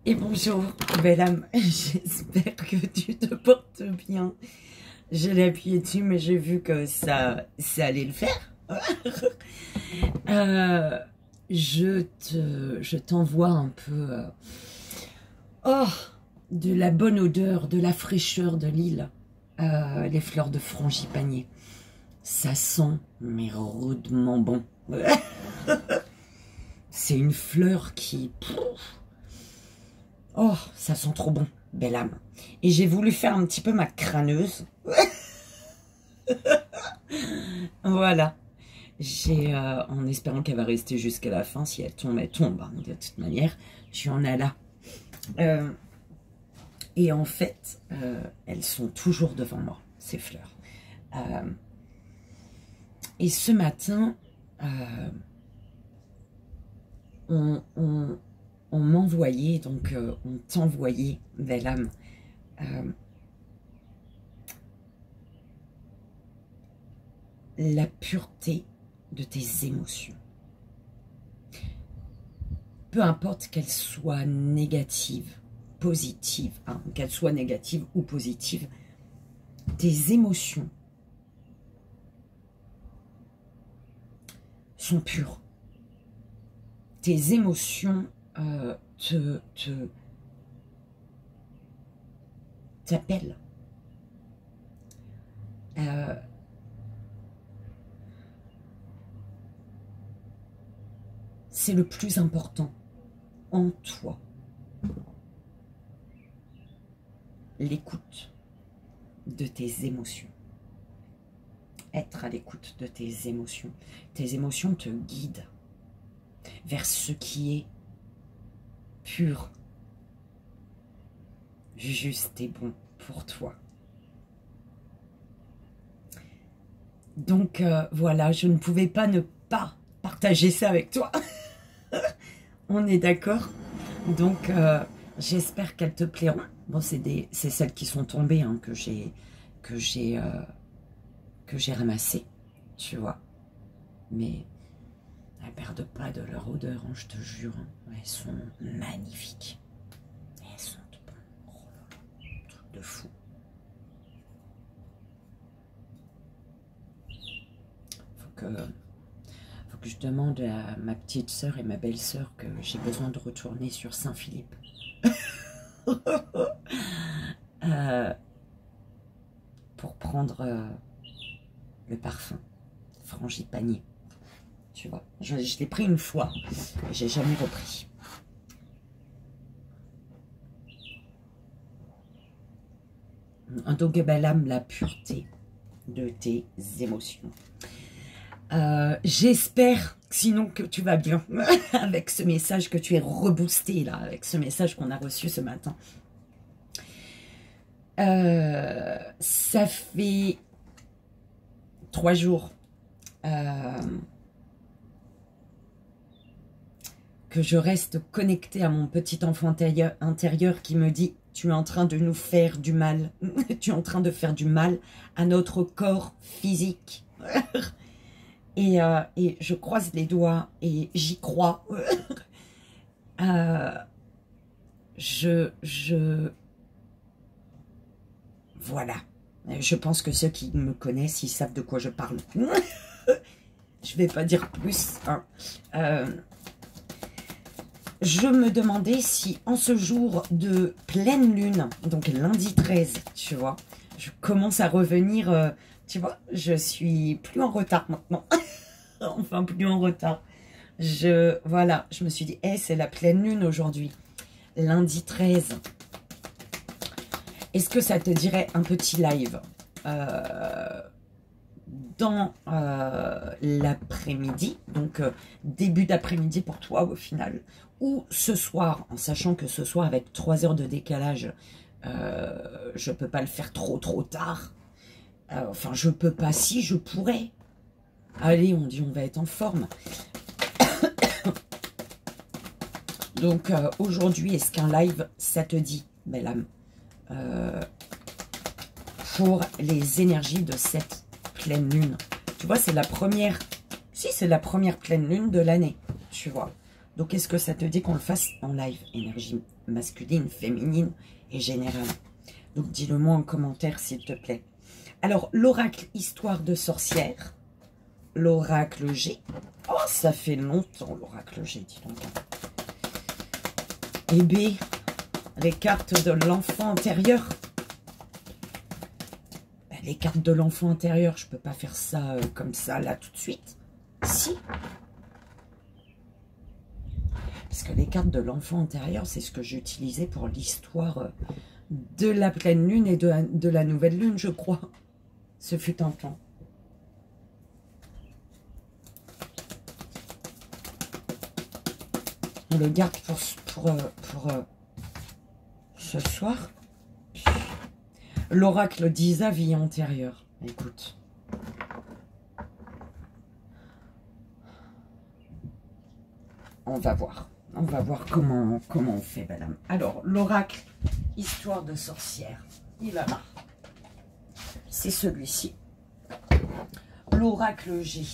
Et bonjour, belle âme, j'espère que tu te portes bien. Je l'ai appuyé dessus, mais j'ai vu que ça allait le faire. Je t'envoie un peu de la bonne odeur, de la fraîcheur de l'île, les fleurs de frangipanier. Ça sent, mais rudement bon. C'est une fleur qui... Oh, ça sent trop bon, belle âme. Et j'ai voulu faire un petit peu ma crâneuse. Voilà. En espérant qu'elle va rester jusqu'à la fin. Si elle tombe, elle tombe. Hein, de toute manière, tu en as là. Et en fait, elles sont toujours devant moi, ces fleurs. Et ce matin, on m'envoyait, donc on t'envoyait, belle âme, la pureté de tes émotions. Peu importe qu'elles soient négatives, positives, hein, qu'elles soient négatives ou positives, tes émotions sont pures. Tes émotions t'appellent. C'est le plus important en toi. L'écoute de tes émotions. Être à l'écoute de tes émotions. Tes émotions te guident vers ce qui est pur, juste et bon pour toi. Donc voilà, je ne pouvais pas ne pas partager ça avec toi. On est d'accord? Donc j'espère qu'elles te plairont. Bon, c'est celles qui sont tombées, hein, que j'ai ramassées, tu vois. Mais elles ne perdent pas de leur odeur, hein, je te jure. Elles sont magnifiques. Elles sont bonnes. Oh là là, truc de fou. Faut que je demande à ma petite sœur et ma belle-sœur que j'ai besoin de retourner sur Saint-Philippe. Pour prendre le parfum frangipanier. Tu vois, je l'ai pris une fois, j'ai jamais repris. Donc, belle âme, la pureté de tes émotions. J'espère, sinon, que tu vas bien avec ce message, que tu es reboosté là, avec ce message qu'on a reçu ce matin. Ça fait 3 jours que je reste connectée à mon petit enfant intérieur qui me dit « Tu es en train de nous faire du mal. Tu es en train de faire du mal à notre corps physique. » Et je croise les doigts et j'y crois. Voilà. Je pense que ceux qui me connaissent, ils savent de quoi je parle. Je vais pas dire plus. Hein. Je me demandais si en ce jour de pleine lune, donc lundi 13, tu vois, je commence à revenir, tu vois, je suis plus en retard maintenant. Enfin, plus en retard. Voilà, je me suis dit, hey, c'est la pleine lune aujourd'hui, lundi 13. Est-ce que ça te dirait un petit live dans l'après-midi, donc début d'après-midi pour toi au final, ou ce soir, en sachant que ce soir avec 3 heures de décalage, je peux pas le faire trop tard. Enfin, je peux pas, si je pourrais. Allez, on dit on va être en forme. Donc aujourd'hui, est-ce qu'un live, ça te dit, belle âme, pour les énergies de cette pleine lune? Tu vois, c'est la première, si c'est la première pleine lune de l'année, tu vois. Donc, est-ce que ça te dit qu'on le fasse en live? Énergie masculine, féminine et générale. Donc, dis-le-moi en commentaire, s'il te plaît. Alors, l'oracle histoire de sorcière. L'oracle G. Oh, ça fait longtemps, l'oracle G, dis donc. Et B, les cartes de l'enfant intérieur. Ben, les cartes de l'enfant intérieur, je peux pas faire ça comme ça, là, tout de suite. Si. Parce que les cartes de l'enfant intérieur, c'est ce que j'ai utilisé pour l'histoire de la pleine lune et de la nouvelle lune, je crois. Ce fut un temps. On le garde pour ce soir. L'oracle d'Isa, vie antérieure. Écoute. On va voir. On va voir comment on fait, madame. Alors, l'oracle, histoire de sorcière. Il va là. C'est celui-ci. L'oracle G.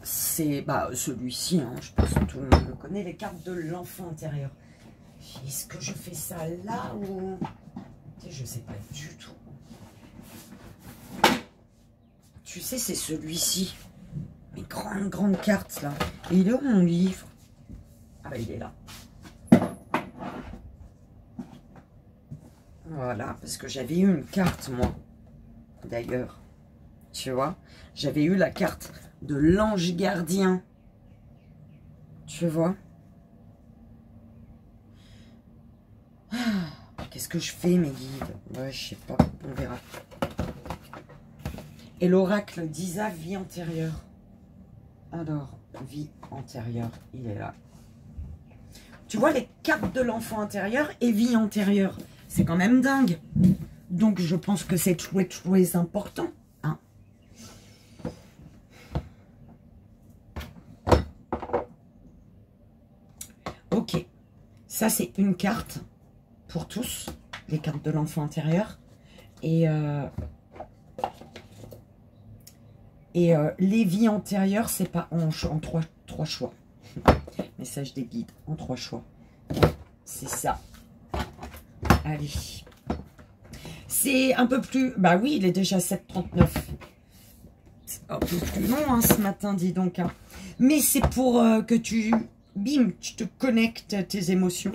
C'est celui-ci, hein, je pense que tout le monde le connaît, les cartes de l'enfant intérieur. Est-ce que je fais ça là ou... Je sais pas du tout. Tu sais, c'est celui-ci. Mes grandes cartes, là. Et il est où mon livre? Ah bah, il est là. Voilà, parce que j'avais eu une carte, moi. D'ailleurs. Tu vois? J'avais eu la carte de l'ange gardien. Tu vois? Qu'est-ce que je fais, mes guides? Ouais, je sais pas. On verra. Et l'oracle d'Isa, vie antérieure. Alors, vie antérieure, il est là. Tu vois les cartes de l'enfant intérieur et vie antérieure. C'est quand même dingue. Donc, je pense que c'est très important. Hein. Ok. Ça, c'est une carte pour tous. Les cartes de l'enfant intérieur. Et les vies antérieures, c'est pas en trois choix. Message des guides, en 3 choix. C'est ça. Allez. C'est un peu plus... Bah oui, il est déjà 7h39. C'est un peu plus long hein, ce matin, dis donc. Hein. Mais c'est pour que tu... Bim, tu te connectes à tes émotions.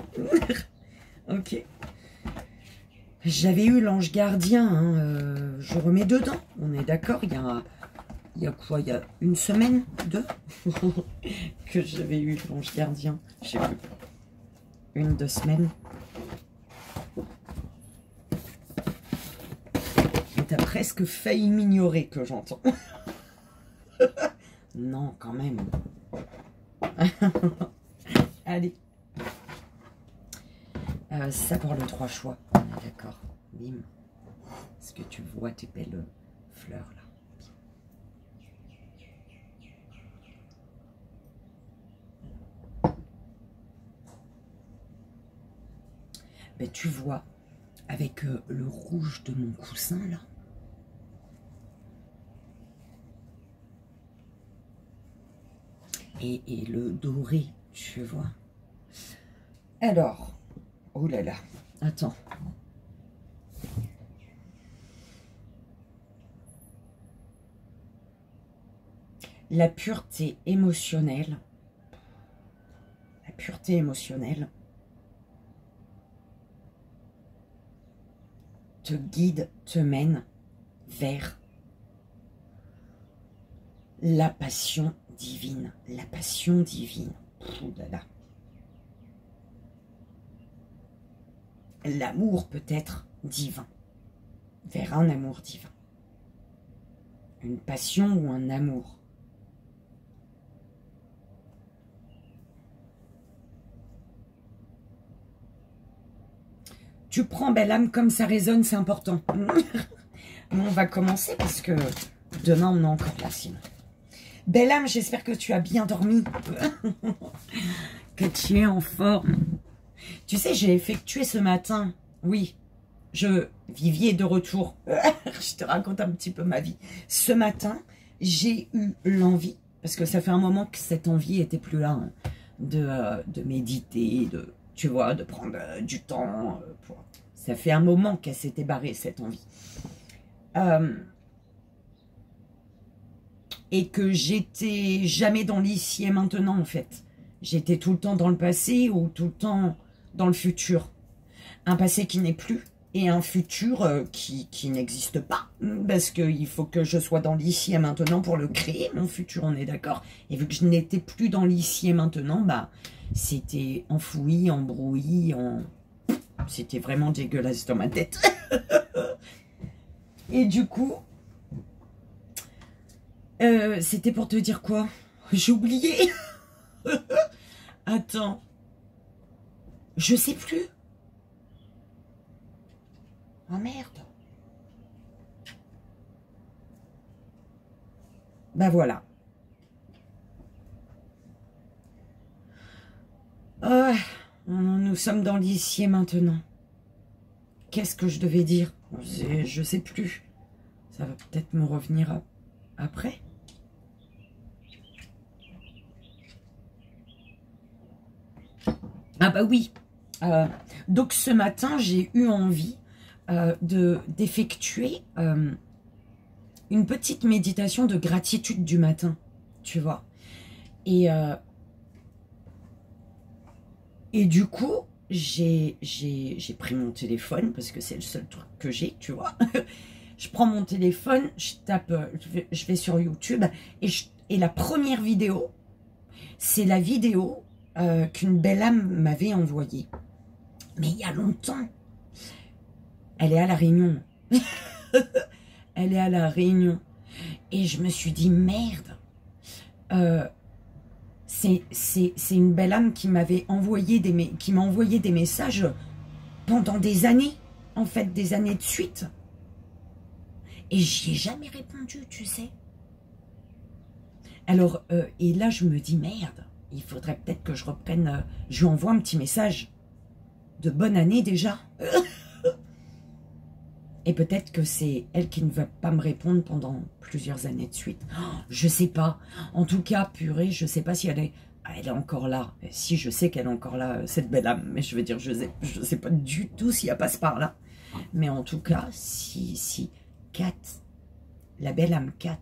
Ok. J'avais eu l'ange gardien. Hein, je remets dedans. On est d'accord, il y a quoi? Il y a une semaine, 2 que j'avais eu l'ange gardien. Je sais plus. 1-2 semaines. Et t'as presque failli m'ignorer que j'entends. Non, quand même. Allez. Ça pour les 3 choix. On est d'accord. Bim. Est-ce que tu vois tes belles fleurs là? Ben, tu vois, avec le rouge de mon coussin, là. Et le doré, tu vois. Alors, oh là là, attends. La pureté émotionnelle. La pureté émotionnelle. Te guide, te mène vers la passion divine. La passion divine. Ouh là là. L'amour peut être divin. Vers un amour divin. Une passion ou un amour. Tu prends belle âme comme ça résonne, c'est important. On va commencer parce que demain on est encore là sinon. Belle âme, j'espère que tu as bien dormi. Que tu es en forme. Tu sais, j'ai effectué ce matin, oui, Vivier est de retour. Je te raconte un petit peu ma vie. Ce matin, j'ai eu l'envie, parce que ça fait un moment que cette envie était plus là, hein, de méditer, tu vois, de prendre du temps. Ça fait un moment qu'elle s'était barrée, cette envie. Et que j'étais jamais dans l'ici et maintenant, en fait. J'étais tout le temps dans le passé ou tout le temps dans le futur. Un passé qui n'est plus et un futur qui n'existe pas. Parce qu'il faut que je sois dans l'ici et maintenant pour le créer, mon futur, on est d'accord. Et vu que je n'étais plus dans l'ici et maintenant, bah, c'était enfoui, embrouillé, c'était vraiment dégueulasse dans ma tête. Et du coup, c'était pour te dire quoi? J'ai oublié. Attends. Je sais plus. Oh merde. Bah voilà. Oh, nous sommes dans l'ici et maintenant. Qu'est-ce que je devais dire? Je sais plus. Ça va peut-être me revenir après. Ah bah oui. Donc ce matin, j'ai eu envie d'effectuer une petite méditation de gratitude du matin, tu vois. Et du coup, j'ai pris mon téléphone, parce que c'est le seul truc que j'ai, tu vois. Je prends mon téléphone, je tape, je vais sur YouTube, et la première vidéo, c'est la vidéo qu'une belle âme m'avait envoyée. Mais il y a longtemps. Elle est à La Réunion. Elle est à La Réunion. Et je me suis dit, merde. C'est une belle âme qui m'avait envoyé qui m'a envoyé des messages pendant des années. En fait, des années de suite. Et j'y ai jamais répondu, tu sais. Alors, et là, je me dis, merde. Il faudrait peut-être que je reprenne... je lui envoie un petit message de bonne année déjà. Et peut-être que c'est elle qui ne va pas me répondre pendant plusieurs années de suite. Oh, je sais pas. En tout cas, purée, je sais pas si elle est encore là. Si, je sais qu'elle est encore là, cette belle âme. Mais je veux dire, je sais pas du tout si elle passe par là. Mais en tout cas, si Kat, la belle âme Kat,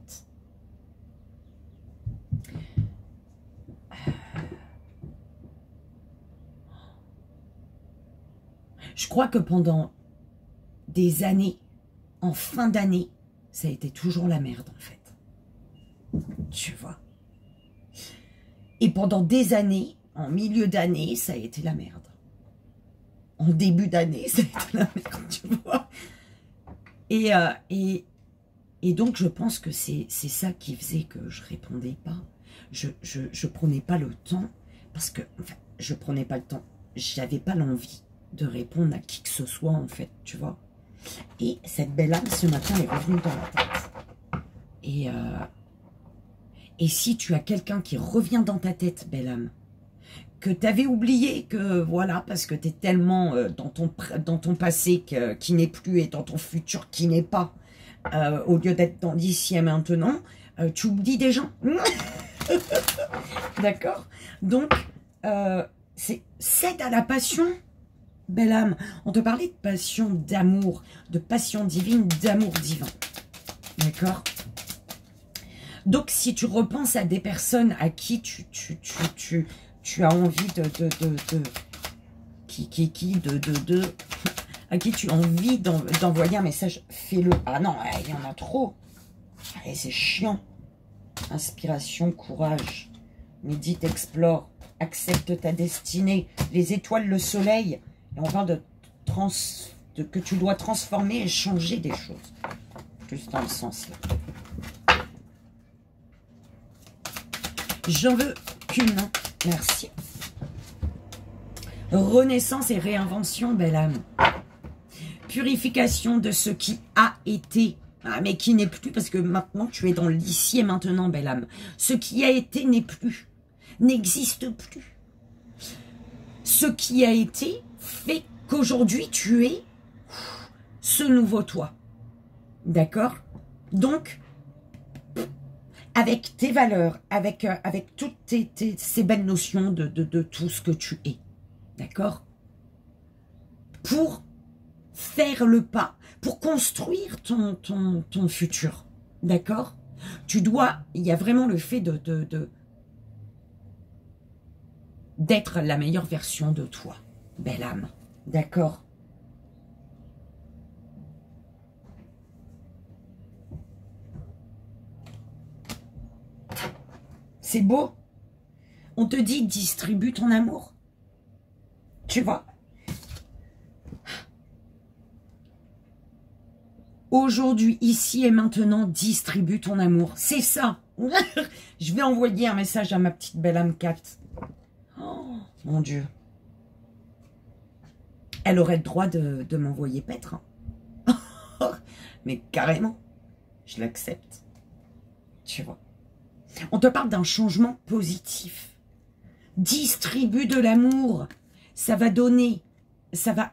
je crois que pendant des années, en fin d'année, ça a été toujours la merde, en fait. Tu vois. Et pendant des années, en milieu d'année, ça a été la merde. En début d'année, ça a été la merde, tu vois. Et donc, je pense que c'est ça qui faisait que je répondais pas. Je prenais pas le temps, parce que, enfin, je prenais pas le temps. J'avais pas l'envie de répondre à qui que ce soit, en fait, tu vois. Et cette belle âme, ce matin, est revenue dans ma tête. Et si tu as quelqu'un qui revient dans ta tête, belle âme, que tu avais oublié, que voilà, parce que tu es tellement dans ton passé qui n'est plus et dans ton futur qui n'est pas, au lieu d'être dans l'ici et maintenant, tu oublies des gens. D'accord? Donc, cède à la passion. Belle âme, on te parlait de passion, d'amour, de passion divine, d'amour divin. D'accord? Donc, si tu repenses à des personnes à qui tu as envie à qui tu as envie d'envoyer un message, fais-le. Ah non, il y en a trop. Allez, c'est chiant. Inspiration, courage. Médite, explore. Accepte ta destinée. Les étoiles, le soleil. Et on parle que tu dois transformer et changer des choses. Plus dans le sens là. J'en veux qu'une. Merci. Renaissance et réinvention, belle âme. Purification de ce qui a été, mais qui n'est plus, parce que maintenant tu es dans l'ici et maintenant, belle âme. Ce qui a été n'est plus, n'existe plus. Ce qui a été fait qu'aujourd'hui tu es ce nouveau toi. D'accord? Donc, avec tes valeurs, avec toutes ces belles notions de tout ce que tu es. D'accord? Pour faire le pas, pour construire ton futur. D'accord? Tu dois, il y a vraiment le fait d'être la meilleure version de toi, belle âme. D'accord? C'est beau. On te dit, distribue ton amour. Tu vois? Aujourd'hui, ici et maintenant, distribue ton amour. C'est ça. Je vais envoyer un message à ma petite belle âme Kat. Oh, mon Dieu. Elle aurait le droit de m'envoyer paître. Mais carrément, je l'accepte. Tu vois. On te parle d'un changement positif. Distribue de l'amour. Ça va donner. Ça va.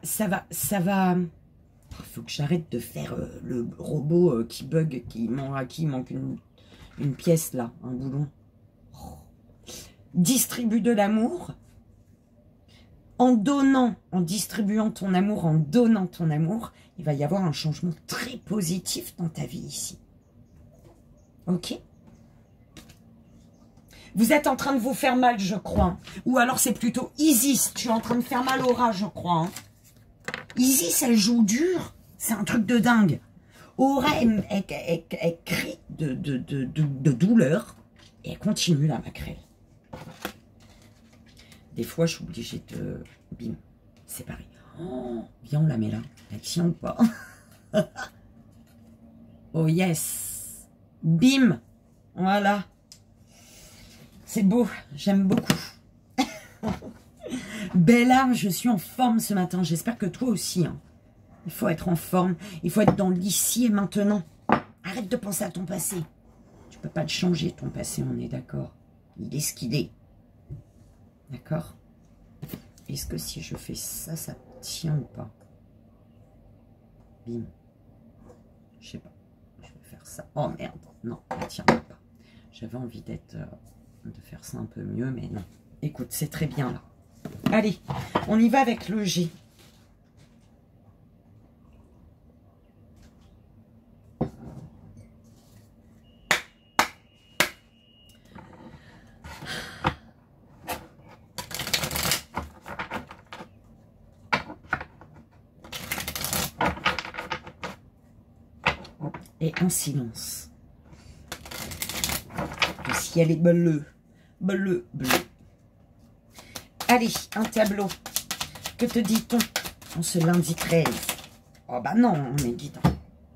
Il faut que j'arrête de faire le robot qui bug, à qui il manque une pièce là, un boulon. Oh. Distribue de l'amour. En donnant, en distribuant ton amour, en donnant ton amour, il va y avoir un changement très positif dans ta vie ici. Ok? Vous êtes en train de vous faire mal, je crois. Ou alors c'est plutôt Isis. Tu es en train de faire mal au rat, je crois. Hein. Isis, elle joue dur. C'est un truc de dingue. Aura, elle crie de douleur. Et elle continue la maquerelle. Des fois, je suis obligée de... Bim, séparer. Oh, viens, on la met là. Elle tient ou pas? Oh yes. Bim. Voilà. C'est beau. J'aime beaucoup. Belle âme, je suis en forme ce matin. J'espère que toi aussi. Hein. Il faut être en forme. Il faut être dans l'ici et maintenant. Arrête de penser à ton passé. Tu peux pas le changer, ton passé, on est d'accord. Il est ce qu'il est. D'accord? Est-ce que si je fais ça, ça tient ou pas? Bim. Je sais pas. Je vais faire ça. Oh merde. Non, ça tient pas. J'avais envie de faire ça un peu mieux, mais non. Écoute, c'est très bien là. Allez, on y va avec le G. Et un silence. Le ciel est bleu, bleu, bleu. Allez, un tableau. Que te dit-on en ce lundi 13? Oh bah non, on est guidant.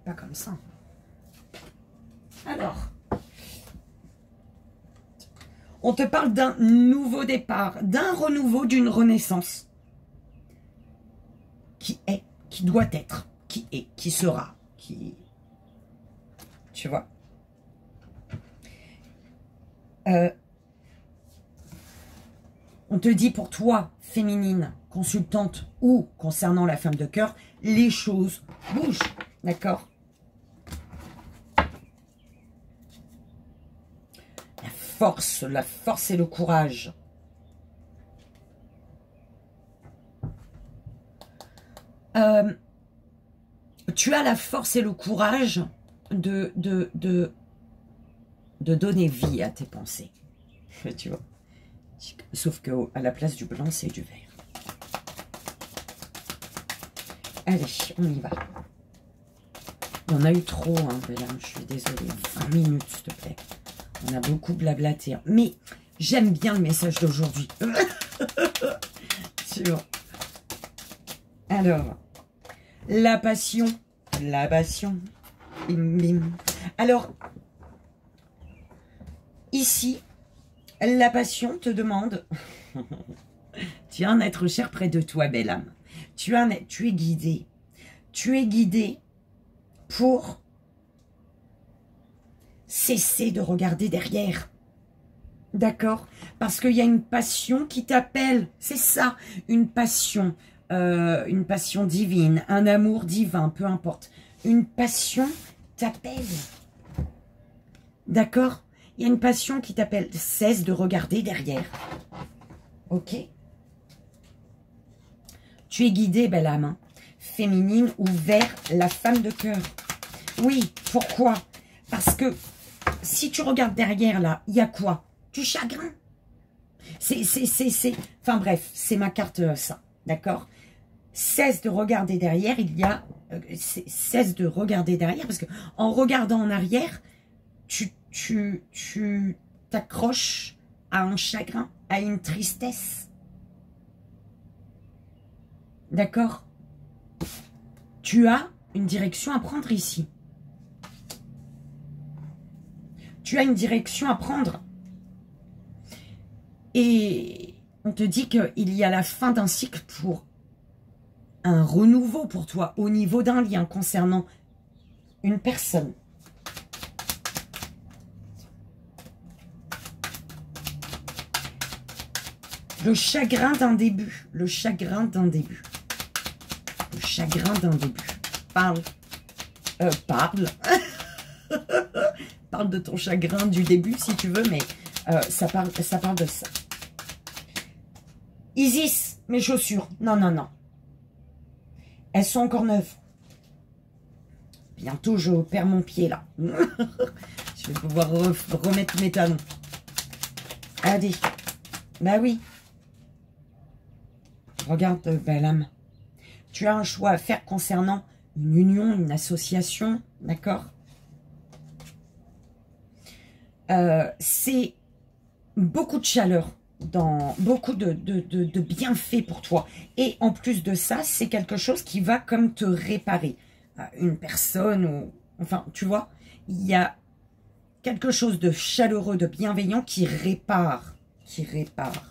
Pas comme ça. Alors, on te parle d'un nouveau départ, d'un renouveau, d'une renaissance. Qui est, qui doit être, qui est, qui sera, qui... Tu vois. On te dit pour toi, féminine, consultante ou concernant la femme de cœur, les choses bougent. D'accord? La force et le courage. Tu as la force et le courage de donner vie à tes pensées. Tu vois. Sauf qu'à la place du blanc, c'est du vert. Allez, on y va. Il y en a eu trop, hein, je suis désolée. 20 minutes, s'il te plaît. On a beaucoup blablaté. Mais j'aime bien le message d'aujourd'hui. Tu vois. Alors, la passion. La passion. Bim, bim. Alors, ici, la passion te demande, tu as un être cher près de toi, belle âme. Tu es guidé. Tu es guidé pour cesser de regarder derrière. D'accord? Parce qu'il y a une passion qui t'appelle. C'est ça, une passion divine, un amour divin, peu importe. Une passion t'appelle. D'accord? Il y a une passion qui t'appelle. Cesse de regarder derrière. Ok? Tu es guidée, belle âme, hein, féminine ou vers la femme de cœur. Oui, pourquoi? Parce que si tu regardes derrière, là, il y a quoi? Du chagrin. Enfin bref, c'est ma carte, ça. D'accord? Cesse de regarder derrière, il y a... cesse de regarder derrière, parce que en regardant en arrière, tu t'accroches à un chagrin, à une tristesse. D'accord? Tu as une direction à prendre ici. Tu as une direction à prendre. Et on te dit qu'il y a la fin d'un cycle pour un renouveau pour toi au niveau d'un lien concernant une personne. Le chagrin d'un début. Le chagrin d'un début. Le chagrin d'un début. Parle. Parle. Parle de ton chagrin du début si tu veux, mais ça parle de ça. Isis, mes chaussures. Non, non, non. Elles sont encore neuves. Bientôt, je perds mon pied, là. Je vais pouvoir remettre mes talons. Allez. Bah oui. Regarde, belle âme. Tu as un choix à faire concernant une union, une association. D'accord? C'est beaucoup de chaleur, dans beaucoup de bienfaits pour toi. Et en plus de ça, c'est quelque chose qui va comme te réparer. Une personne, ou enfin, tu vois, il y a quelque chose de chaleureux, de bienveillant qui répare. Qui répare.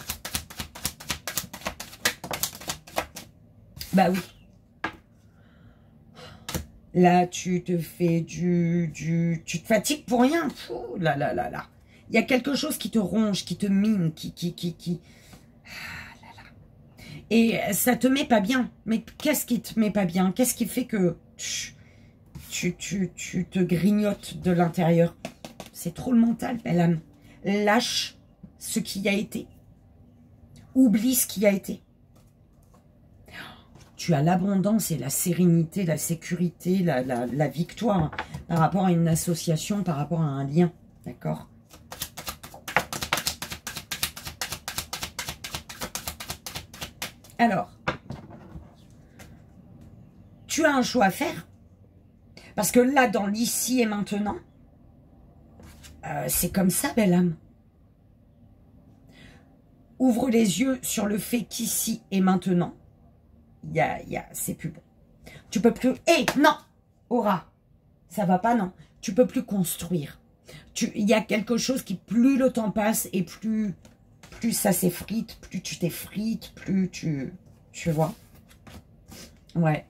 Bah oui. Là, tu te fais tu te fatigues pour rien. Pouh, là, là, là, là. Il y a quelque chose qui te ronge, qui te mine, Ah là là. Et ça te met pas bien. Mais qu'est-ce qui te met pas bien? Qu'est-ce qui fait que tu te grignotes de l'intérieur? C'est trop le mental, belle âme. Lâche ce qui a été. Oublie ce qui a été. Tu as l'abondance et la sérénité, la sécurité, la victoire, hein, par rapport à une association, par rapport à un lien. D'accord? Alors, tu as un choix à faire. Parce que là, dans l'ici et maintenant, c'est comme ça, belle âme. Ouvre les yeux sur le fait qu'ici et maintenant, c'est plus bon. Tu peux plus... non, Aura, ça va pas, non. Tu peux plus construire. Il y a quelque chose qui, plus le temps passe et plus ça s'effrite, plus tu t'effrites, plus tu vois. Ouais.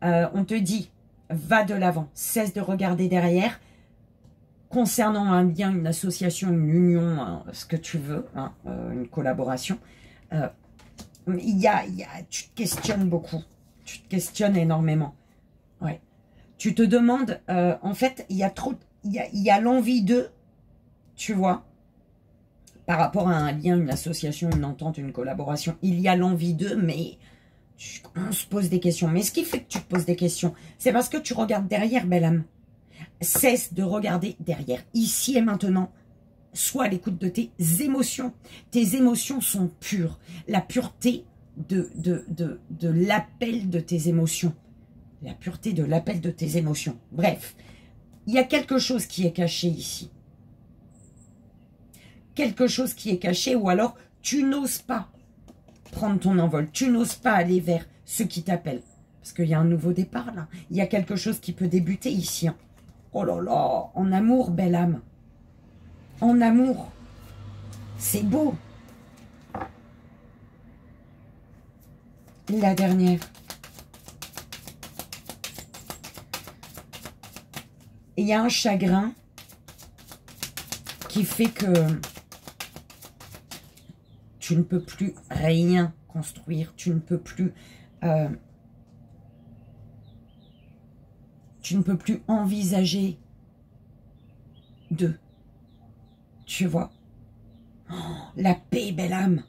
On te dit, va de l'avant, cesse de regarder derrière. Concernant un lien, une association, une union, hein, ce que tu veux, hein, une collaboration, tu te questionnes beaucoup. Tu te questionnes énormément. Ouais. Tu te demandes, en fait, il y a l'envie de, tu vois, par rapport à un lien, une association, une entente, une collaboration, il y a l'envie de, mais on se pose des questions. Mais ce qui fait que tu te poses des questions, c'est parce que tu regardes derrière, belle âme. Cesse de regarder derrière. Ici et maintenant, sois à l'écoute de tes émotions. Tes émotions sont pures. La pureté de l'appel de tes émotions. La pureté de l'appel de tes émotions. Bref, il y a quelque chose qui est caché ici. Quelque chose qui est caché, ou alors tu n'oses pas prendre ton envol. Tu n'oses pas aller vers ce qui t'appelle. Parce qu'il y a un nouveau départ là. Il y a quelque chose qui peut débuter ici. Hein. Oh là là, en amour, belle âme. En amour. C'est beau. La dernière. Il y a un chagrin qui fait que tu ne peux plus rien construire. Tu ne peux plus... tu ne peux plus envisager de. Tu vois? Oh, la paix, belle âme.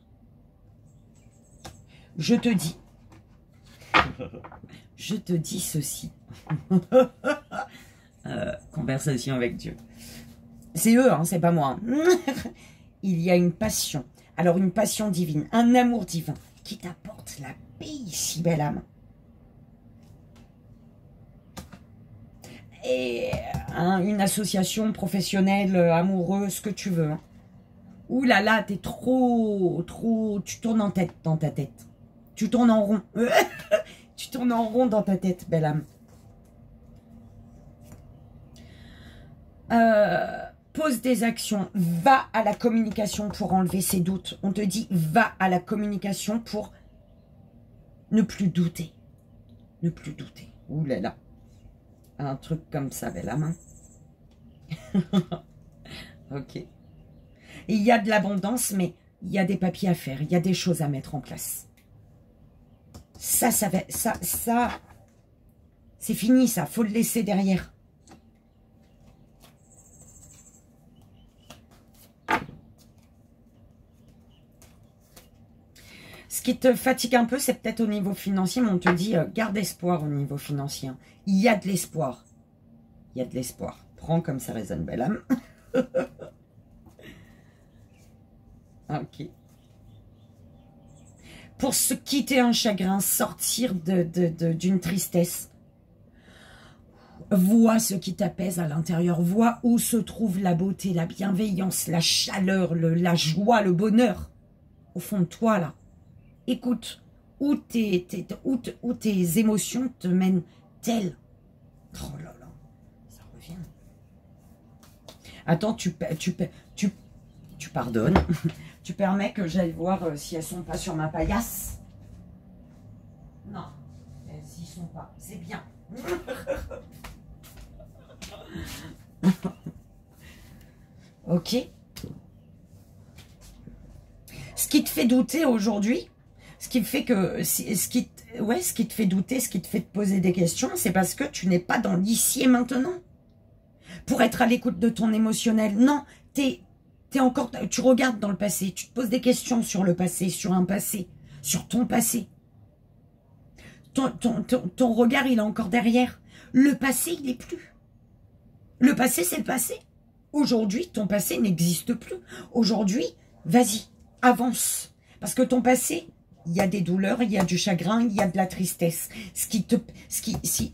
Je te dis ceci. Conversation avec Dieu. C'est eux, hein, c'est pas moi. Il y a une passion. Alors, une passion divine, un amour divin qui t'apporte la paix ici, belle âme. Et une association professionnelle, amoureuse, ce que tu veux. Hein. Ouh là là, t'es trop... Tu tournes en tête dans ta tête. Tu tournes en rond. Tu tournes en rond dans ta tête, belle âme. Pose des actions. Va à la communication pour enlever ces doutes. On te dit, va à la communication pour ne plus douter. Ne plus douter. Ouh là là. Un truc comme ça, belle âme. Ok. Et il y a de l'abondance, mais il y a des papiers à faire. Il y a des choses à mettre en place. Ça, c'est fini, ça. Faut le laisser derrière. Ce qui te fatigue un peu, c'est peut-être au niveau financier, mais on te dit, garde espoir au niveau financier. Il y a de l'espoir. Il y a de l'espoir. Prends comme ça résonne, belle âme. Ok. Pour se quitter un chagrin, sortir d'une tristesse, vois ce qui t'apaise à l'intérieur, vois où se trouve la beauté, la bienveillance, la chaleur, la joie, le bonheur, au fond de toi, là. Écoute, où tes émotions te mènent-elles? Oh là là, ça revient. Attends, tu pardonnes. Tu permets que j'aille voir si elles sont pas sur ma paillasse? Non, elles y sont pas. C'est bien. Ok. Ce qui te fait douter aujourd'hui, ce qui te fait douter, ce qui te fait te poser des questions, c'est parce que tu n'es pas dans l'ici et maintenant. Pour être à l'écoute de ton émotionnel. Non, t'es encore, tu regardes dans le passé, tu te poses des questions sur le passé, sur un passé, sur ton passé. Ton regard, il est encore derrière. Le passé, il n'est plus. Le passé, c'est le passé. Aujourd'hui, ton passé n'existe plus. Aujourd'hui, vas-y, avance. Parce que ton passé, il y a des douleurs, il y a du chagrin, il y a de la tristesse.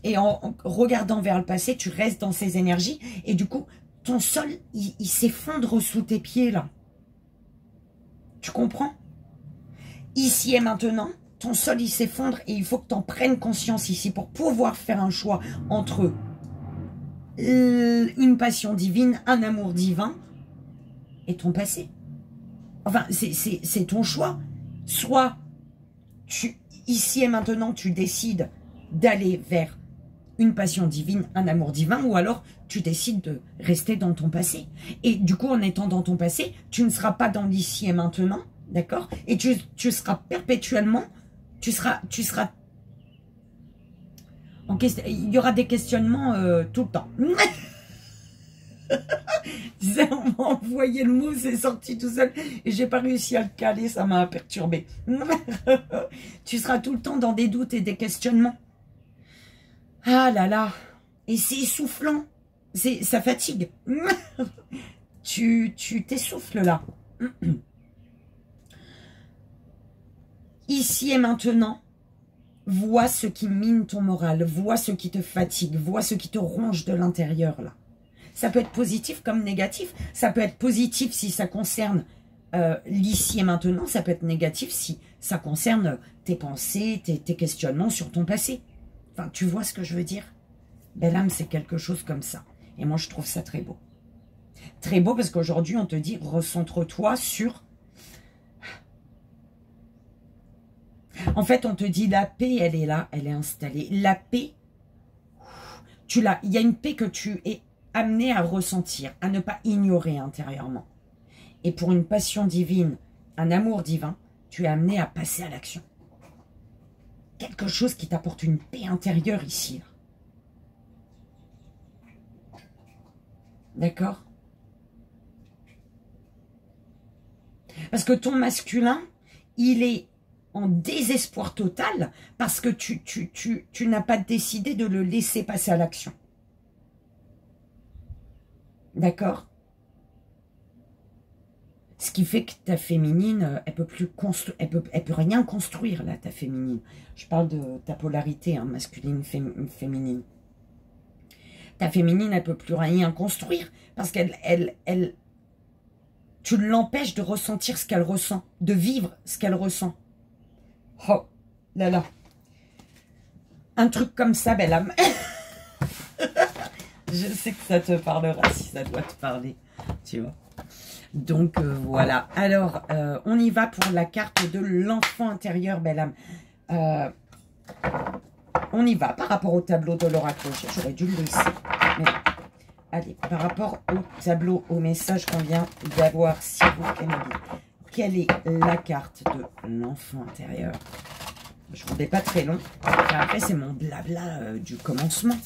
Et en regardant vers le passé, tu restes dans ces énergies. Et du coup, ton sol, il s'effondre sous tes pieds, là. Tu comprends? Ici et maintenant, ton sol, il s'effondre et il faut que tu en prennes conscience ici pour pouvoir faire un choix entre une passion divine, un amour divin et ton passé. Enfin, c'est ton choix. Soit, ici et maintenant, tu décides d'aller vers une passion divine, un amour divin, ou alors tu décides de rester dans ton passé. Et du coup, en étant dans ton passé, tu ne seras pas dans l'ici et maintenant, d'accord? Et tu seras perpétuellement, tu seras en question, il y aura des questionnements tout le temps. On m'a envoyé le mot, c'est sorti tout seul et j'ai pas réussi à le caler, ça m'a perturbé. Tu seras tout le temps dans des doutes et des questionnements. Ah là là, et c'est essoufflant, ça fatigue. Tu t'essouffles là. Ici et maintenant, vois ce qui mine ton moral, vois ce qui te fatigue, vois ce qui te ronge de l'intérieur là. Ça peut être positif comme négatif. Ça peut être positif si ça concerne l'ici et maintenant. Ça peut être négatif si ça concerne tes pensées, tes questionnements sur ton passé. Enfin, tu vois ce que je veux dire? Belle âme, c'est quelque chose comme ça. Et moi, je trouve ça très beau. Très beau parce qu'aujourd'hui, on te dit, recentre-toi sur... En fait, on te dit, la paix, elle est là, elle est installée. La paix, il y a une paix que tu es amené à ressentir, à ne pas ignorer intérieurement. Et pour une passion divine, un amour divin, tu es amené à passer à l'action. Quelque chose qui t'apporte une paix intérieure ici. D'accord? Parce que ton masculin, il est en désespoir total parce que tu n'as pas décidé de le laisser passer à l'action. D'accord? Ce qui fait que ta féminine, elle peut plus construire, elle peut rien construire là, ta féminine. Je parle de ta polarité, hein, masculine, féminine. Ta féminine, elle peut plus rien construire parce qu'elle, tu l'empêches de ressentir ce qu'elle ressent, de vivre ce qu'elle ressent. Oh là là. Un truc comme ça, belle âme. Je sais que ça te parlera si ça doit te parler, tu vois. Donc voilà. Alors, on y va pour la carte de l'enfant intérieur, belle âme. On y va par rapport au tableau de l'oracle. J'aurais dû le laisser. Mais, allez, par rapport au tableau, au message qu'on vient d'avoir, s'il vous plaît, quelle est la carte de l'enfant intérieur? Je ne vous fais pas très long. Après, c'est mon blabla du commencement.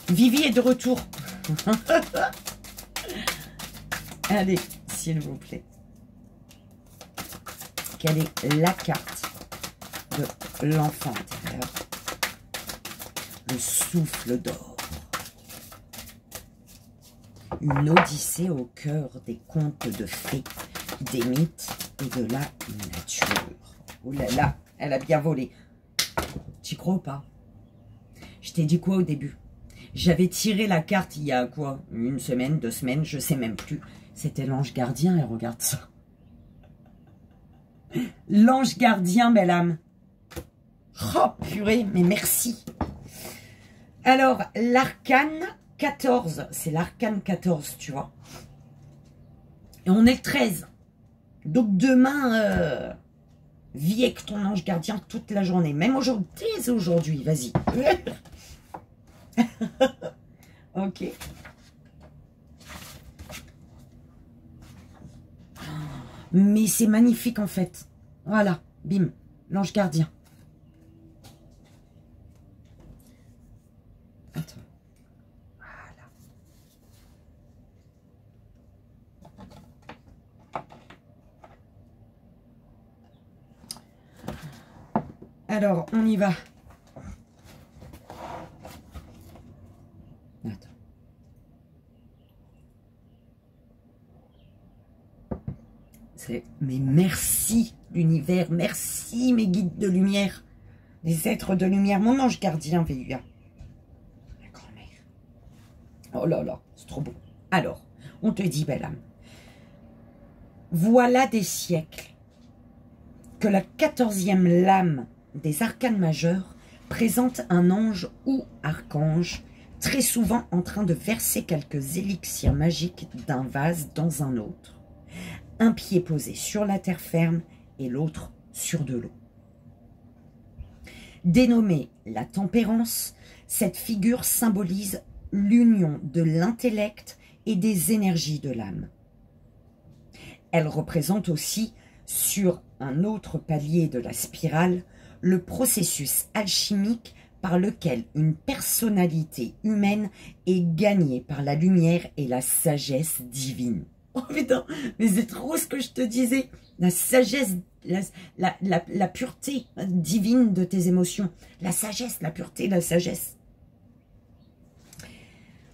Vivi est de retour. Allez, s'il vous plaît. Quelle est la carte de l'enfant intérieur? Le souffle d'or. Une odyssée au cœur des contes de fées, des mythes et de la nature. Oh là là, elle a bien volé. Tu crois ou pas? Je t'ai dit quoi au début? J'avais tiré la carte il y a quoi? Une semaine, 2 semaines, je sais même plus. C'était l'ange gardien et regarde ça. L'ange gardien, belle âme. Oh purée, mais merci. Alors, l'arcane 14, c'est l'arcane 14, tu vois. Et on est le 13. Donc demain, vis avec ton ange gardien toute la journée. Même aujourd'hui, dès aujourd'hui, vas-y. Ok. Mais c'est magnifique en fait. Voilà, bim, l'ange gardien. Attends. Voilà. Alors, on y va. Attends. Mais merci l'univers, merci mes guides de lumière, les êtres de lumière, mon ange gardien VUA, la grand-mère. Oh là là, c'est trop beau. Alors, on te dit, belle âme, voilà des siècles que la 14e lame des arcanes majeurs présente un ange ou archange très souvent en train de verser quelques élixirs magiques d'un vase dans un autre. Un pied posé sur la terre ferme et l'autre sur de l'eau. Dénommée la tempérance, cette figure symbolise l'union de l'intellect et des énergies de l'âme. Elle représente aussi, sur un autre palier de la spirale, le processus alchimique par lequel une personnalité humaine est gagnée par la lumière et la sagesse divine. Oh putain, mais c'est trop ce que je te disais. La sagesse, la pureté divine de tes émotions. La sagesse, la pureté, la sagesse.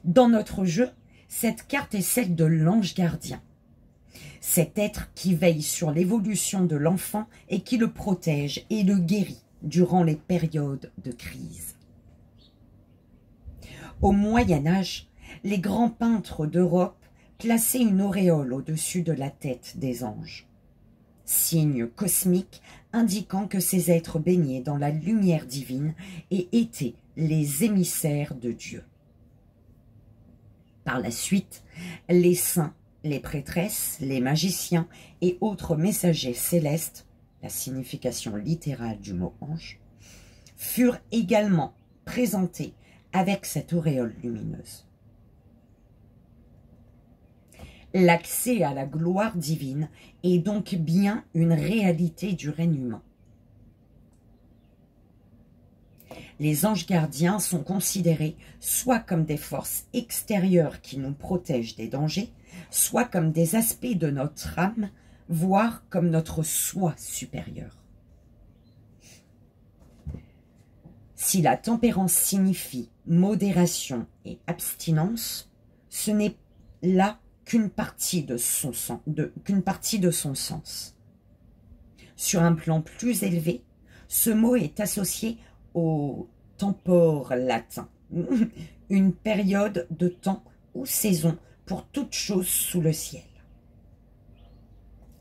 Dans notre jeu, cette carte est celle de l'ange gardien. Cet être qui veille sur l'évolution de l'enfant et qui le protège et le guérit durant les périodes de crise. Au Moyen-Âge, les grands peintres d'Europe plaçaient une auréole au-dessus de la tête des anges, signe cosmique indiquant que ces êtres baignaient dans la lumière divine et étaient les émissaires de Dieu. Par la suite, les saints, les prêtresses, les magiciens et autres messagers célestes, la signification littérale du mot ange, furent également présentés avec cette auréole lumineuse. L'accès à la gloire divine est donc bien une réalité du règne humain. Les anges gardiens sont considérés soit comme des forces extérieures qui nous protègent des dangers, soit comme des aspects de notre âme voire comme notre soi supérieur. Si la tempérance signifie modération et abstinence, ce n'est là qu'une partie de son sens. Sur un plan plus élevé, ce mot est associé au tempore latin, une période de temps ou saison pour toute chose sous le ciel.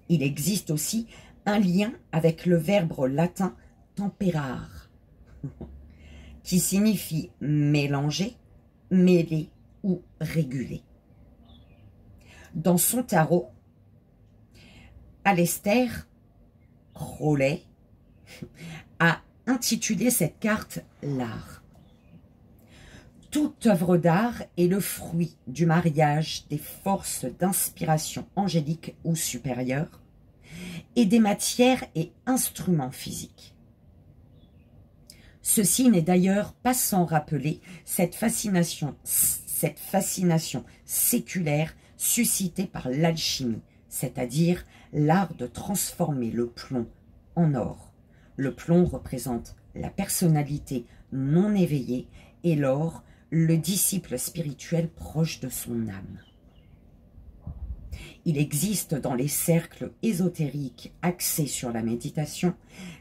Il existe aussi un lien avec le verbe latin temperare, qui signifie mélanger, mêler ou réguler. Dans son tarot, Aleister Crowley a intitulé cette carte l'art. Toute œuvre d'art est le fruit du mariage des forces d'inspiration angélique ou supérieure et des matières et instruments physiques. Ceci n'est d'ailleurs pas sans rappeler cette fascination séculaire suscitée par l'alchimie, c'est-à-dire l'art de transformer le plomb en or. Le plomb représente la personnalité non éveillée et l'or, le disciple spirituel proche de son âme. Il existe dans les cercles ésotériques axés sur la méditation,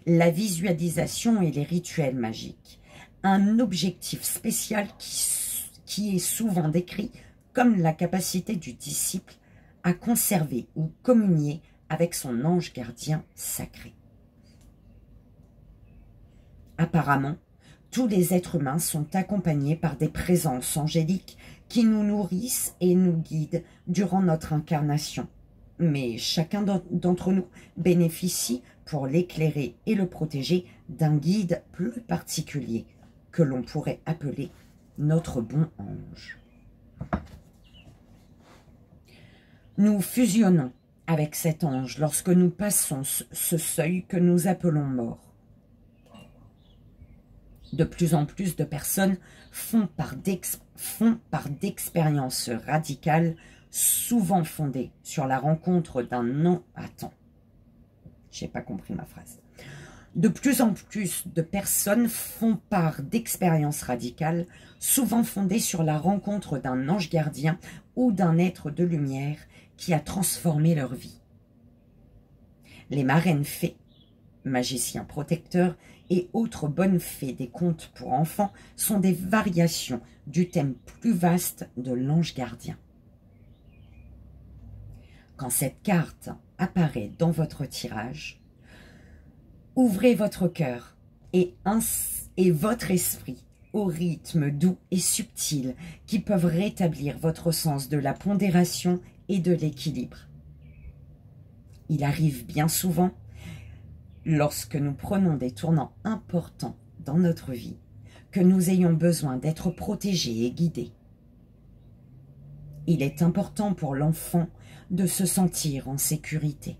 la visualisation et les rituels magiques, un objectif spécial qui est souvent décrit comme la capacité du disciple à conserver ou communier avec son ange gardien sacré. Apparemment, tous les êtres humains sont accompagnés par des présences angéliques qui nous nourrissent et nous guident durant notre incarnation. Mais chacun d'entre nous bénéficie, pour l'éclairer et le protéger, d'un guide plus particulier que l'on pourrait appeler notre bon ange. Nous fusionnons avec cet ange lorsque nous passons ce seuil que nous appelons mort. De plus en plus de personnes font part d'expériences radicales, souvent fondées sur la rencontre d'un non... Attends, j'ai pas compris ma phrase. De plus en plus de personnes font part d'expériences radicales, souvent fondées sur la rencontre d'un ange gardien ou d'un être de lumière qui a transformé leur vie. Les marraines fées, magiciens protecteurs et autres bonnes fées des contes pour enfants sont des variations du thème plus vaste de l'ange gardien. Quand cette carte apparaît dans votre tirage, ouvrez votre cœur et votre esprit au rythme doux et subtil qui peuvent rétablir votre sens de la pondération et de l'équilibre. Il arrive bien souvent, lorsque nous prenons des tournants importants dans notre vie, que nous ayons besoin d'être protégés et guidés. Il est important pour l'enfant de se sentir en sécurité.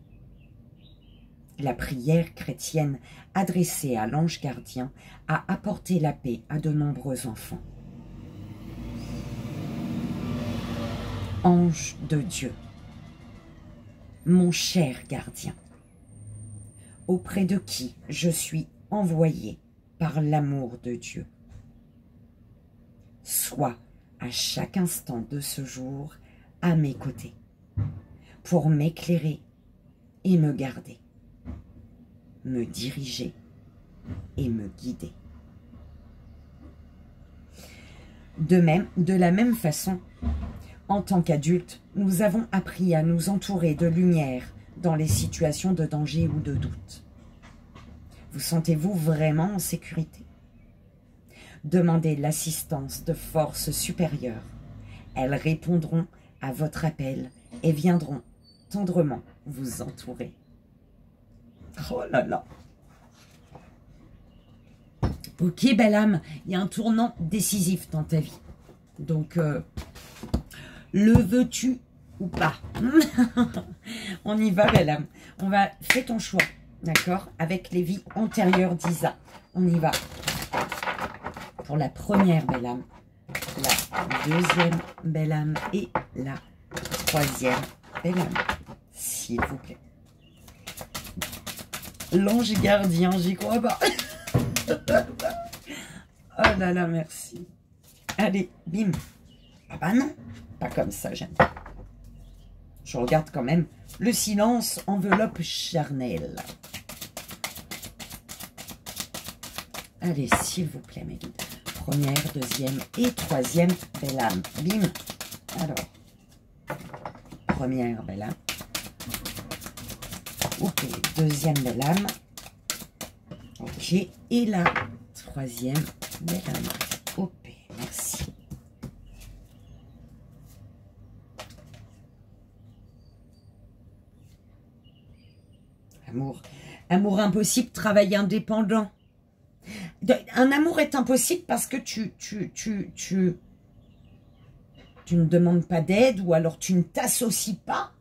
La prière chrétienne adressée à l'ange gardien a apporté la paix à de nombreux enfants. Ange de Dieu, mon cher gardien, auprès de qui je suis envoyé par l'amour de Dieu. Sois à chaque instant de ce jour à mes côtés, pour m'éclairer et me garder, me diriger et me guider. De la même façon, en tant qu'adultes, nous avons appris à nous entourer de lumière dans les situations de danger ou de doute. Vous sentez-vous vraiment en sécurité? Demandez l'assistance de forces supérieures. Elles répondront à votre appel et viendront tendrement vous entourer. Oh là là! Ok, belle âme, il y a un tournant décisif dans ta vie. Donc, le veux-tu ou pas? On y va, belle âme. Fais ton choix, d'accord? Avec les vies antérieures d'Isa. On y va. Pour la première belle âme, la deuxième belle âme et la troisième belle âme. S'il vous plaît. L'ange gardien, j'y crois pas. Oh là là, merci. Allez, bim. Ah bah non, pas comme ça, j'aime pas. Je regarde quand même. Le silence, enveloppe charnelle. Allez, s'il vous plaît, mes guides. Première, deuxième et troisième belle âme. Bim. Alors, première belle âme. Ok, deuxième belle âme. Ok, et la troisième belle âme. Ok, merci. Amour. Amour impossible, travail indépendant. Un amour est impossible parce que tu ne demandes pas d'aide ou alors tu ne t'associes pas.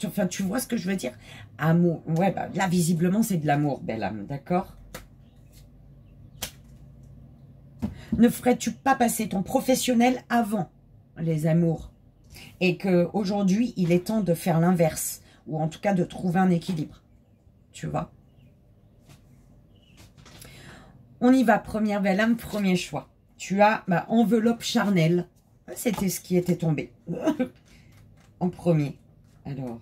Enfin, tu vois ce que je veux dire? Amour. Ouais, bah, là, visiblement, c'est de l'amour, belle âme, d'accord? Ne ferais-tu pas passer ton professionnel avant les amours? Et qu'aujourd'hui, il est temps de faire l'inverse. Ou en tout cas, de trouver un équilibre. Tu vois? On y va, première belle âme, premier choix. Tu as enveloppe charnelle. C'était ce qui était tombé. En premier. Alors.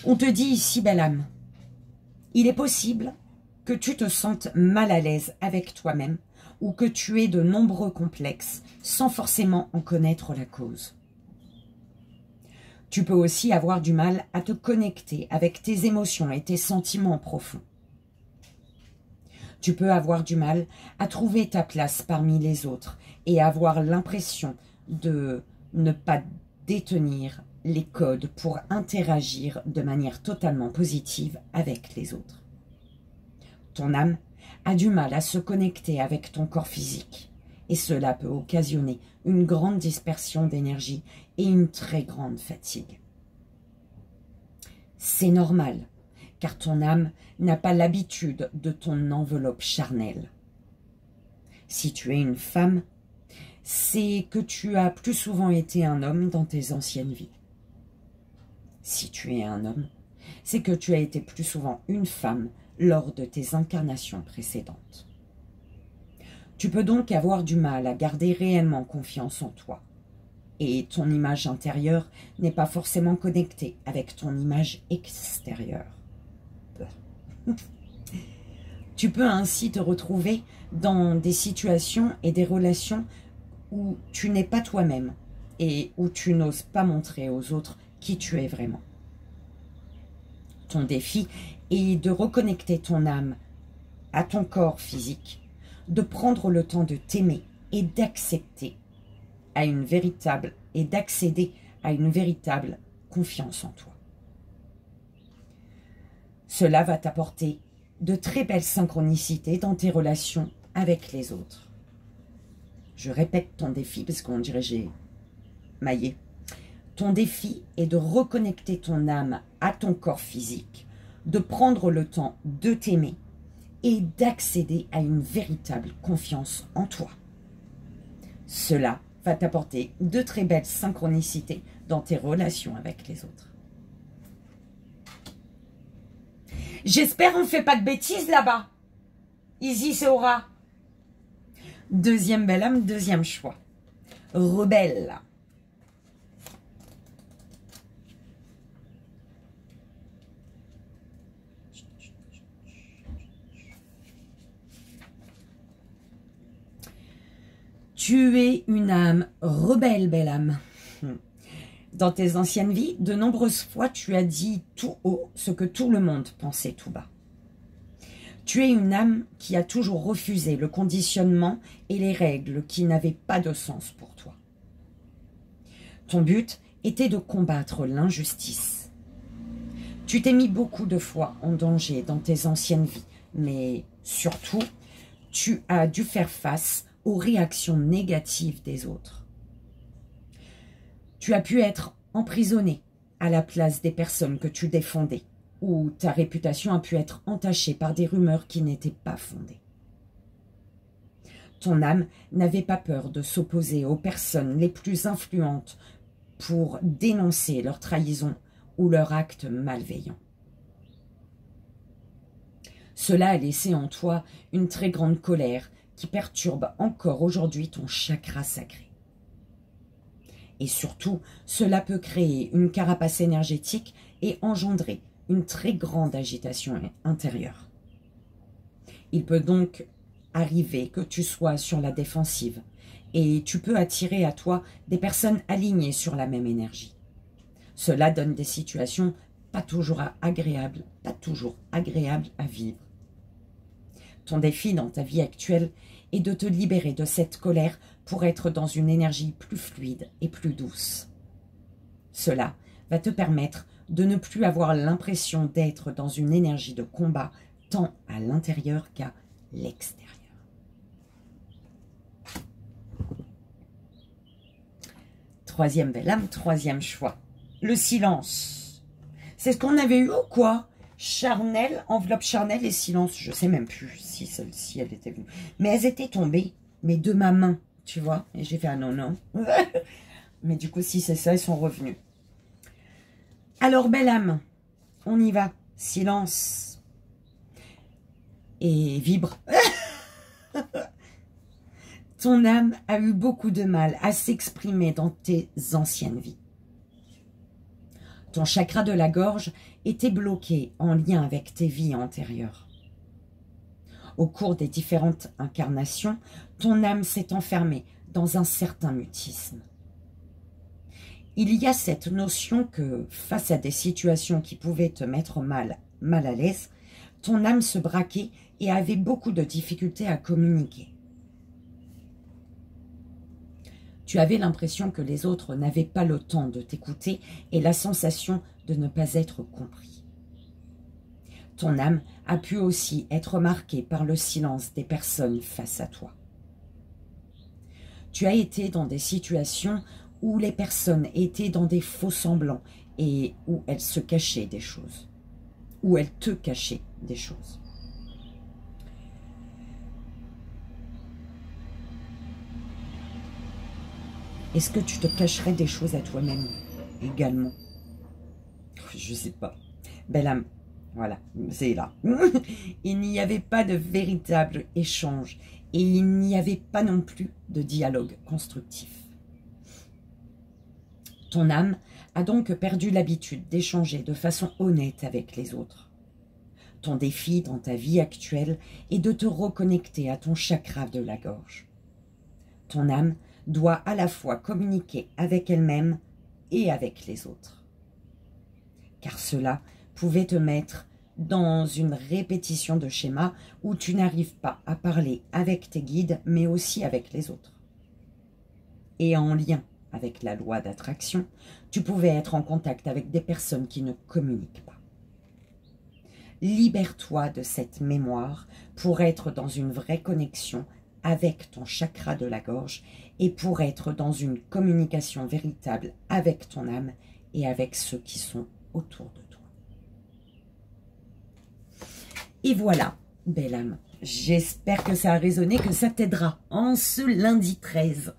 On te dit ici, belle âme, il est possible que tu te sentes mal à l'aise avec toi-même ou que tu aies de nombreux complexes sans forcément en connaître la cause. Tu peux aussi avoir du mal à te connecter avec tes émotions et tes sentiments profonds. Tu peux avoir du mal à trouver ta place parmi les autres et avoir l'impression de ne pas détenir les codes pour interagir de manière totalement positive avec les autres. Ton âme a du mal à se connecter avec ton corps physique et cela peut occasionner une grande dispersion d'énergie et une très grande fatigue. C'est normal, car ton âme n'a pas l'habitude de ton enveloppe charnelle. Si tu es une femme, c'est que tu as plus souvent été un homme dans tes anciennes vies. Si tu es un homme, c'est que tu as été plus souvent une femme lors de tes incarnations précédentes. Tu peux donc avoir du mal à garder réellement confiance en toi. Et ton image intérieure n'est pas forcément connectée avec ton image extérieure. Tu peux ainsi te retrouver dans des situations et des relations où tu n'es pas toi-même et où tu n'oses pas montrer aux autres qui tu es vraiment. Ton défi est de reconnecter ton âme à ton corps physique, de prendre le temps de t'aimer et d'accepter d'accéder à une véritable confiance en toi. Cela va t'apporter de très belles synchronicités dans tes relations avec les autres. Je répète ton défi parce qu'on dirait j'ai maillé. Ton défi est de reconnecter ton âme à ton corps physique, de prendre le temps de t'aimer et d'accéder à une véritable confiance en toi. Cela va t'apporter de très belles synchronicités dans tes relations avec les autres. J'espère qu'on ne fait pas de bêtises là-bas. Isis et Aura. Deuxième belle âme, deuxième choix. Rebelle. Tu es une âme rebelle, belle âme. Dans tes anciennes vies, de nombreuses fois, tu as dit tout haut ce que tout le monde pensait tout bas. Tu es une âme qui a toujours refusé le conditionnement et les règles qui n'avaient pas de sens pour toi. Ton but était de combattre l'injustice. Tu t'es mis beaucoup de fois en danger dans tes anciennes vies, mais surtout, tu as dû faire face aux réactions négatives des autres. Tu as pu être emprisonné à la place des personnes que tu défendais, ou ta réputation a pu être entachée par des rumeurs qui n'étaient pas fondées. Ton âme n'avait pas peur de s'opposer aux personnes les plus influentes pour dénoncer leur trahison ou leur acte malveillant. Cela a laissé en toi une très grande colère qui perturbe encore aujourd'hui ton chakra sacré. Et surtout, cela peut créer une carapace énergétique et engendrer une très grande agitation intérieure. Il peut donc arriver que tu sois sur la défensive et tu peux attirer à toi des personnes alignées sur la même énergie. Cela donne des situations pas toujours agréables à vivre. Ton défi dans ta vie actuelle est de te libérer de cette colère pour être dans une énergie plus fluide et plus douce. Cela va te permettre de ne plus avoir l'impression d'être dans une énergie de combat tant à l'intérieur qu'à l'extérieur. Troisième belle âme, troisième choix. Le silence. C'est ce qu'on avait eu ou quoi? Charnel, enveloppe charnelle et silence. Je sais même plus si celle-ci, elle était venue. Mais elles étaient tombées, mais de ma main, tu vois. Et j'ai fait, ah non, non. Mais du coup, si c'est ça, elles sont revenues. Alors, belle âme, on y va. Silence. Et vibre. Ton âme a eu beaucoup de mal à s'exprimer dans tes anciennes vies. Ton chakra de la gorge était bloqué en lien avec tes vies antérieures. Au cours des différentes incarnations, ton âme s'est enfermée dans un certain mutisme. Il y a cette notion que, face à des situations qui pouvaient te mettre mal à l'aise, ton âme se braquait et avait beaucoup de difficultés à communiquer. Tu avais l'impression que les autres n'avaient pas le temps de t'écouter et la sensation de ne pas être compris. Ton âme a pu aussi être marquée par le silence des personnes face à toi. Tu as été dans des situations où les personnes étaient dans des faux semblants et où elles se cachaient des choses, où elles te cachaient des choses. Est-ce que tu te cacherais des choses à toi-même également? Je sais pas. Belle âme, voilà, c'est là. Il n'y avait pas de véritable échange et il n'y avait pas non plus de dialogue constructif. Ton âme a donc perdu l'habitude d'échanger de façon honnête avec les autres. Ton défi dans ta vie actuelle est de te reconnecter à ton chakra de la gorge. Ton âme doit à la fois communiquer avec elle-même et avec les autres. Car cela pouvait te mettre dans une répétition de schémas où tu n'arrives pas à parler avec tes guides, mais aussi avec les autres. Et en lien avec la loi d'attraction, tu pouvais être en contact avec des personnes qui ne communiquent pas. Libère-toi de cette mémoire pour être dans une vraie connexion avec ton chakra de la gorge et pour être dans une communication véritable avec ton âme et avec ceux qui sont autour de toi. Et voilà, belle âme, j'espère que ça a résonné, que ça t'aidera en ce lundi 13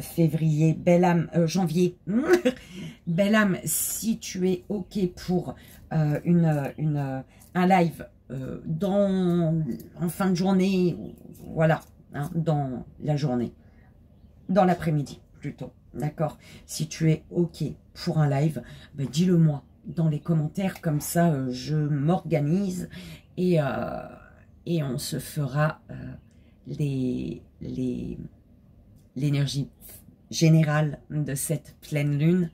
février, belle âme, janvier. Belle âme, si tu es OK pour un live en fin de journée, voilà, hein, dans la journée, dans l'après-midi plutôt, d'accord? Si tu es OK pour un live, ben dis-le moi dans les commentaires, comme ça je m'organise et on se fera l'énergie générale de cette pleine lune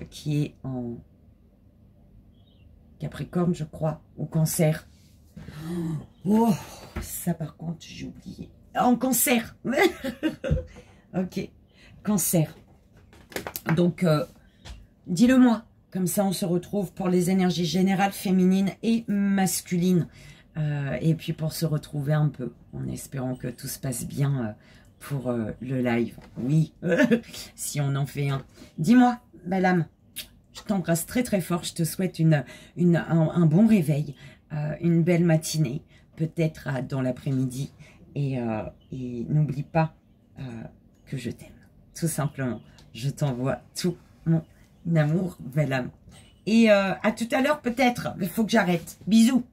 qui est en Capricorne, je crois, ou Cancer. Oh, ça par contre, j'ai oublié. En Cancer. Ok, Cancer. Donc, dis-le moi. Comme ça, on se retrouve pour les énergies générales, féminines et masculines. Et puis pour se retrouver un peu, en espérant que tout se passe bien pour le live. Oui, si on en fait un. Dis-moi, belle âme. Je t'embrasse très très fort, je te souhaite un bon réveil, une belle matinée, peut-être dans l'après-midi. Et n'oublie pas que je t'aime, tout simplement. Je t'envoie tout mon amour, belle âme. Et à tout à l'heure peut-être. Il faut que j'arrête. Bisous.